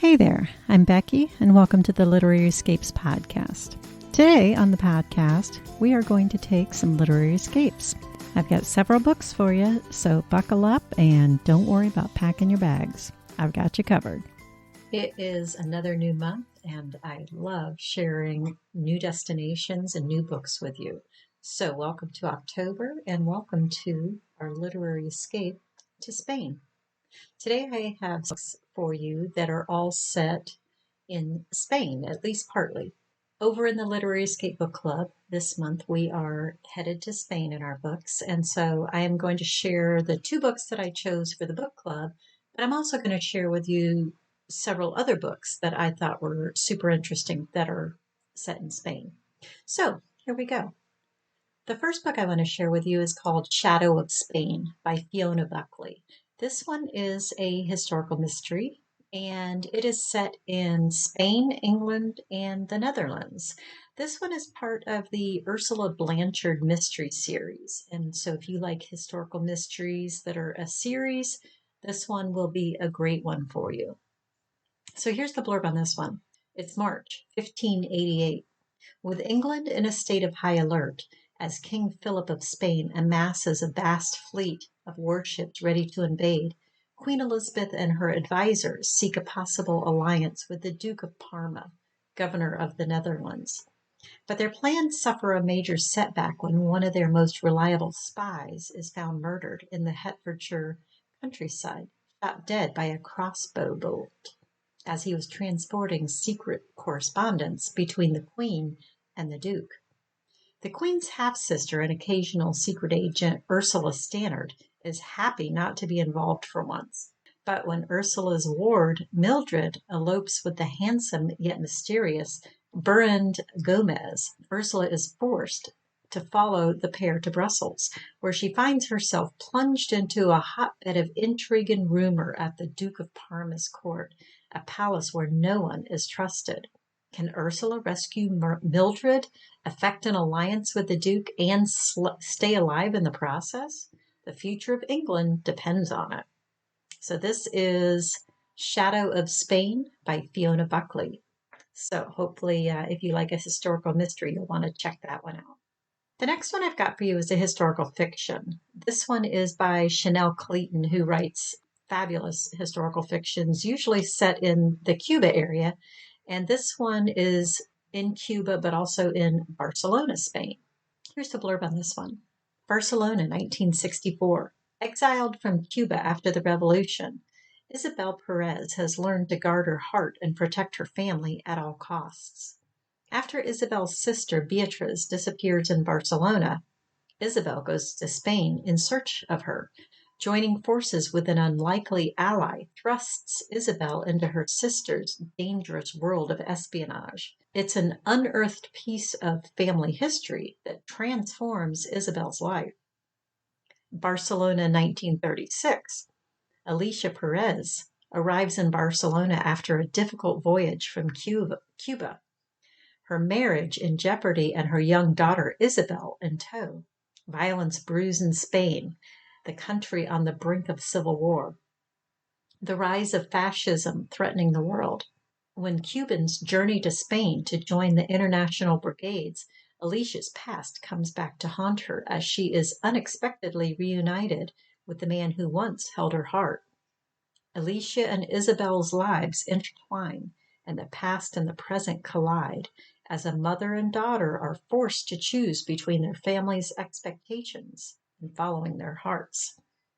Hey there, I'm Becky, and welcome to the Literary Escapes podcast. Today on the podcast, we are going to take some literary escapes. I've got several books for you, so buckle up and don't worry about packing your bags. I've got you covered. It is another new month, and I love sharing new destinations and new books with you. So welcome to October, and welcome to our literary escape to Spain. Today I have books for you that are all set in Spain, at least partly. Over in the Literary Escape Book Club this month, we are headed to Spain in our books, and so I am going to share the two books that I chose for the book club, but I'm also going to share with you several other books that I thought were super interesting that are set in Spain. So here we go. The first book I want to share with you is called Shadow of Spain by Fiona Buckley. This one is a historical mystery, and it is set in Spain, England, and the Netherlands. This one is part of the Ursula Blanchard mystery series, and so if you like historical mysteries that are a series, this one will be a great one for you. So here's the blurb on this one. It's March 1588. With England in a state of high alert, as King Philip of Spain amasses a vast fleet of warships ready to invade, Queen Elizabeth and her advisors seek a possible alliance with the Duke of Parma, governor of the Netherlands. But their plans suffer a major setback when one of their most reliable spies is found murdered in the Hertfordshire countryside, shot dead by a crossbow bolt, as he was transporting secret correspondence between the Queen and the Duke. The Queen's half-sister and occasional secret agent, Ursula Stannard, is happy not to be involved for once. But when Ursula's ward, Mildred, elopes with the handsome yet mysterious Berend Gomez, Ursula is forced to follow the pair to Brussels, where she finds herself plunged into a hotbed of intrigue and rumor at the Duke of Parma's court, a palace where no one is trusted. Can Ursula rescue Mildred, effect an alliance with the Duke, and stay alive in the process? The future of England depends on it. So this is Shadow of Spain by Fiona Buckley. So hopefully, if you like a historical mystery, you'll want to check that one out. The next one I've got for you is a historical fiction. This one is by Chanel Clayton, who writes fabulous historical fictions, usually set in the Cuba area. And this one is in Cuba, but also in Barcelona, Spain. Here's the blurb on this one. Barcelona, 1964. Exiled from Cuba after the revolution, Isabel Perez has learned to guard her heart and protect her family at all costs. After Isabel's sister Beatriz disappears in Barcelona, Isabel goes to Spain in search of her. Joining forces with an unlikely ally thrusts Isabel into her sister's dangerous world of espionage. It's an unearthed piece of family history that transforms Isabel's life. Barcelona, 1936. Alicia Perez arrives in Barcelona after a difficult voyage from Cuba. Her marriage in jeopardy and her young daughter Isabel in tow. Violence brews in Spain, the country on the brink of civil war. The rise of fascism threatening the world. When Cubans journey to Spain to join the international brigades, Alicia's past comes back to haunt her as she is unexpectedly reunited with the man who once held her heart. Alicia and Isabel's lives intertwine, and the past and the present collide as a mother and daughter are forced to choose between their family's expectations and following their hearts.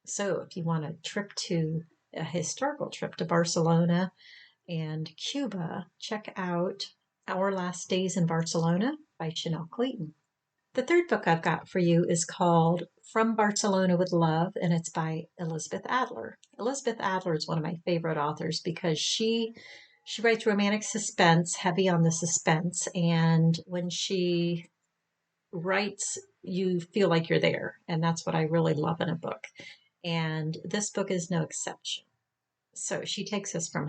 So if you want a historical trip to Barcelona and Cuba, check out Our Last Days in Barcelona by Chanel Clayton. The third book I've got for you is called From Barcelona with Love, and it's by Elizabeth Adler. Elizabeth Adler is one of my favorite authors because she writes romantic suspense, heavy on the suspense, and when she writes, you feel like you're there, and that's what I really love in a book. And this book is no exception. So she takes us from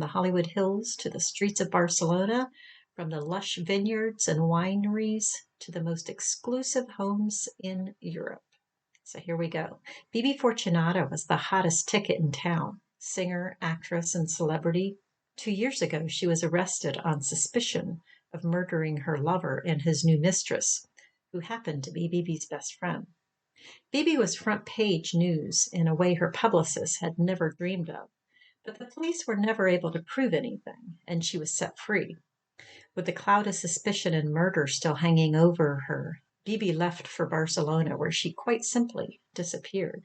the Hollywood Hills to the streets of Barcelona, from the lush vineyards and wineries to the most exclusive homes in Europe. So here we go. Bibi Fortunato was the hottest ticket in town. Singer, actress, and celebrity. 2 years ago, she was arrested on suspicion of murdering her lover and his new mistress, who happened to be Bibi's best friend. Bibi was front page news in a way her publicist had never dreamed of, but the police were never able to prove anything, and she was set free. With the cloud of suspicion and murder still hanging over her, Bibi left for Barcelona, where she quite simply disappeared.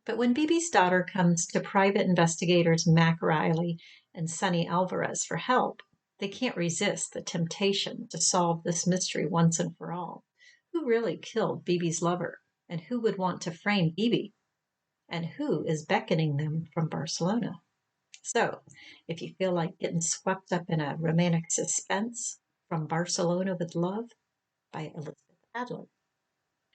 But when Bibi's daughter comes to private investigators Mac Riley and Sonny Alvarez for help, they can't resist the temptation to solve this mystery once and for all. Who really killed Bibi's lover? And who would want to frame Bibi? And who is beckoning them from Barcelona? So, if you feel like getting swept up in a romantic suspense, From Barcelona with Love by Elizabeth Adler.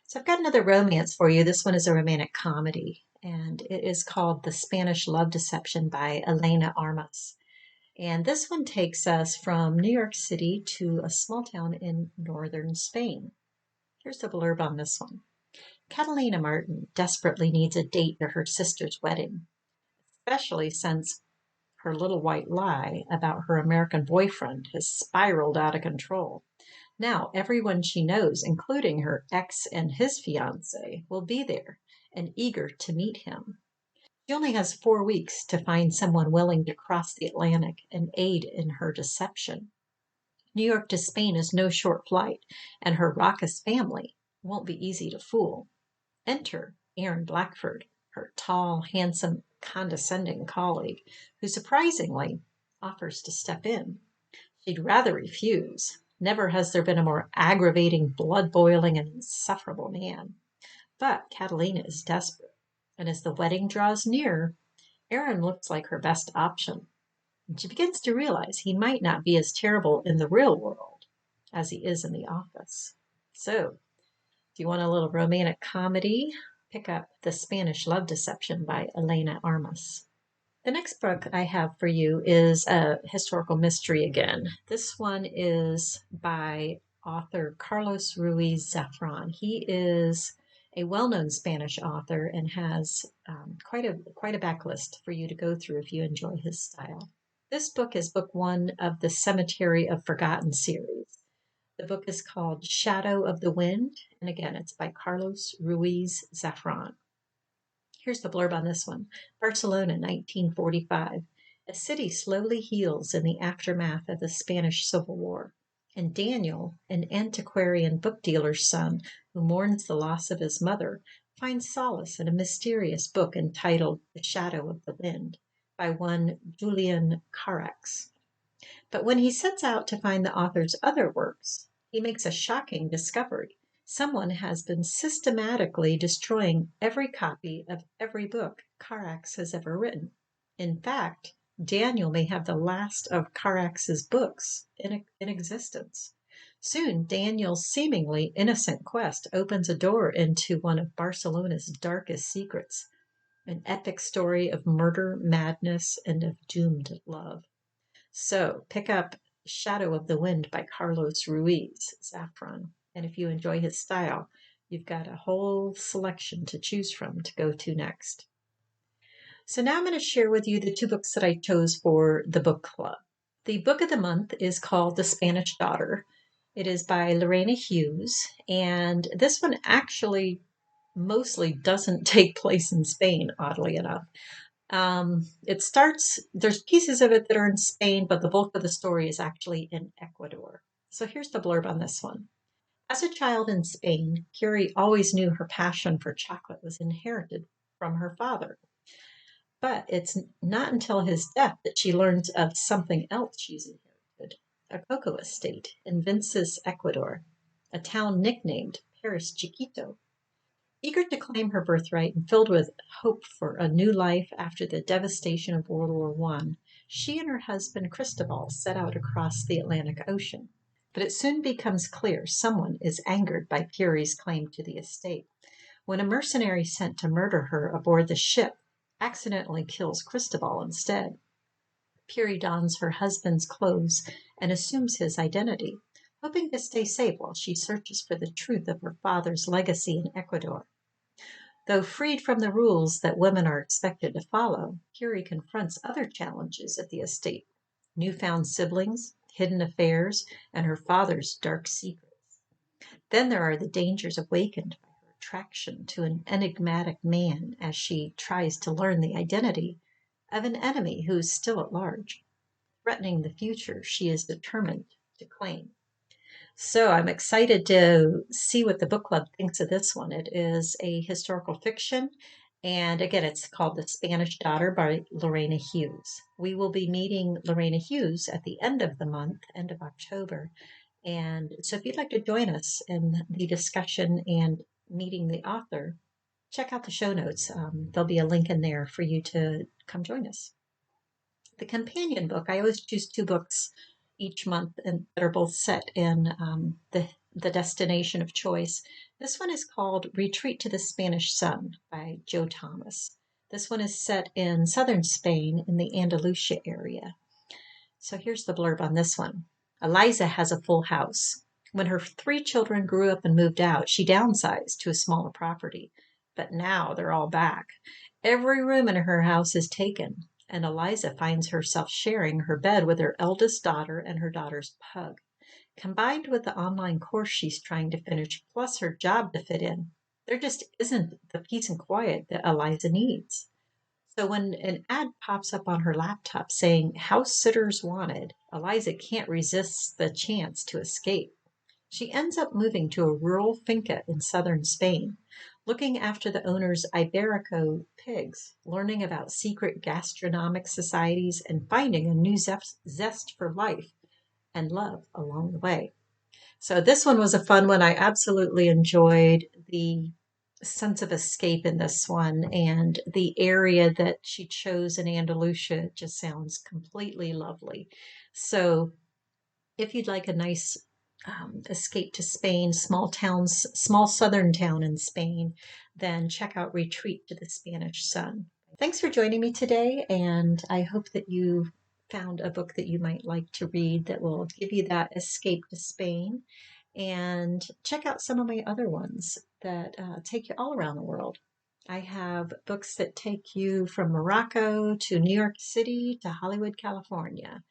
So I've got another romance for you. This one is a romantic comedy, and it is called The Spanish Love Deception by Elena Armas. And this one takes us from New York City to a small town in northern Spain. Here's the blurb on this one. Catalina Martin desperately needs a date to her sister's wedding, especially since her little white lie about her American boyfriend has spiraled out of control. Now, everyone she knows, including her ex and his fiance, will be there and eager to meet him. She only has 4 weeks to find someone willing to cross the Atlantic and aid in her deception. New York to Spain is no short flight, and her raucous family won't be easy to fool. Enter Aaron Blackford, her tall, handsome, condescending colleague, who surprisingly offers to step in. She'd rather refuse. Never has there been a more aggravating, blood-boiling, and insufferable man. But Catalina is desperate, and as the wedding draws near, Aaron looks like her best option. And she begins to realize he might not be as terrible in the real world as he is in the office. So, if you want a little romantic comedy, pick up The Spanish Love Deception by Elena Armas. The next book I have for you is a historical mystery again. This one is by author Carlos Ruiz Zafran. He is a well-known Spanish author and has quite a backlist for you to go through if you enjoy his style. This book is book 1 of the Cemetery of Forgotten series. The book is called Shadow of the Wind, and again, it's by Carlos Ruiz Zafran. Here's the blurb on this one. Barcelona, 1945. A city slowly heals in the aftermath of the Spanish Civil War, and Daniel, an antiquarian book dealer's son who mourns the loss of his mother, finds solace in a mysterious book entitled The Shadow of the Wind by one Julian Carax. But when he sets out to find the author's other works, he makes a shocking discovery. Someone has been systematically destroying every copy of every book Carax has ever written. In fact, Daniel may have the last of Carax's books in existence. Soon, Daniel's seemingly innocent quest opens a door into one of Barcelona's darkest secrets, an epic story of murder, madness, and of doomed love. So pick up Shadow of the Wind by Carlos Ruiz Zafran. And if you enjoy his style, you've got a whole selection to choose from to go to next. So now I'm going to share with you the 2 books that I chose for the book club. The book of the month is called The Spanish Daughter. It is by Lorena Hughes, and this one actually mostly doesn't take place in Spain, oddly enough. There's pieces of it that are in Spain, but the bulk of the story is actually in Ecuador. So here's the blurb on this one. As a child in Spain, Curie always knew her passion for chocolate was inherited from her father. But it's not until his death that she learns of something else she's inherited, a cocoa estate in Vinces, Ecuador, a town nicknamed Paris Chiquito. Eager to claim her birthright and filled with hope for a new life after the devastation of World War I, she and her husband Cristobal set out across the Atlantic Ocean. But it soon becomes clear someone is angered by Curie's claim to the estate. When a mercenary sent to murder her aboard the ship accidentally kills Cristobal instead, Curie dons her husband's clothes and assumes his identity, hoping to stay safe while she searches for the truth of her father's legacy in Ecuador. Though freed from the rules that women are expected to follow, Curie confronts other challenges at the estate: newfound siblings, hidden affairs, and her father's dark secrets. Then there are the dangers awakened by her attraction to an enigmatic man as she tries to learn the identity of an enemy who's still at large, threatening the future she is determined to claim. So I'm excited to see what the book club thinks of this one. It is a historical fiction, and again, it's called The Spanish Daughter by Lorena Hughes. We will be meeting Lorena Hughes at the end of the month, end of October. And so if you'd like to join us in the discussion and meeting the author, check out the show notes. There'll be a link in there for you to come join us. The companion book, I always choose 2 books each month and that are both set in the destination of choice. This one is called Retreat to the Spanish Sun by Jo Thomas. This one is set in southern Spain in the Andalusia area. So here's the blurb on this one. Eliza has a full house. When her 3 children grew up and moved out, she downsized to a smaller property. But now they're all back. Every room in her house is taken, and Eliza finds herself sharing her bed with her eldest daughter and her daughter's pug. Combined with the online course she's trying to finish, plus her job to fit in, there just isn't the peace and quiet that Eliza needs. So when an ad pops up on her laptop saying house sitters wanted, Eliza can't resist the chance to escape. She ends up moving to a rural finca in southern Spain, looking after the owner's Iberico pigs, learning about secret gastronomic societies, and finding a new zest for life and love along the way. So this one was a fun one. I absolutely enjoyed the sense of escape in this one, and the area that she chose in Andalusia just sounds completely lovely. So if you'd like a nice escape to Spain, small southern town in Spain, then check out Retreat to the Spanish Sun. Thanks for joining me today, and I hope that you found a book that you might like to read that will give you that escape to Spain. And check out some of my other ones that take you all around the world. I have books that take you from Morocco to New York City to Hollywood, California.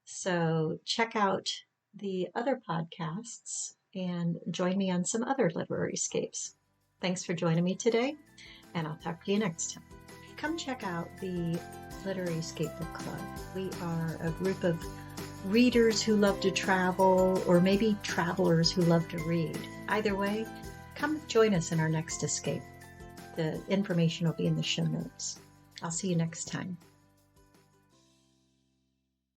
So check out the other podcasts and join me on some other literary escapes. Thanks for joining me today, and I'll talk to you next time. Come check out the Literary Escape Book Club. We are a group of readers who love to travel, or maybe travelers who love to read. Either way, come join us in our next escape. The information will be in the show notes. I'll see you next time.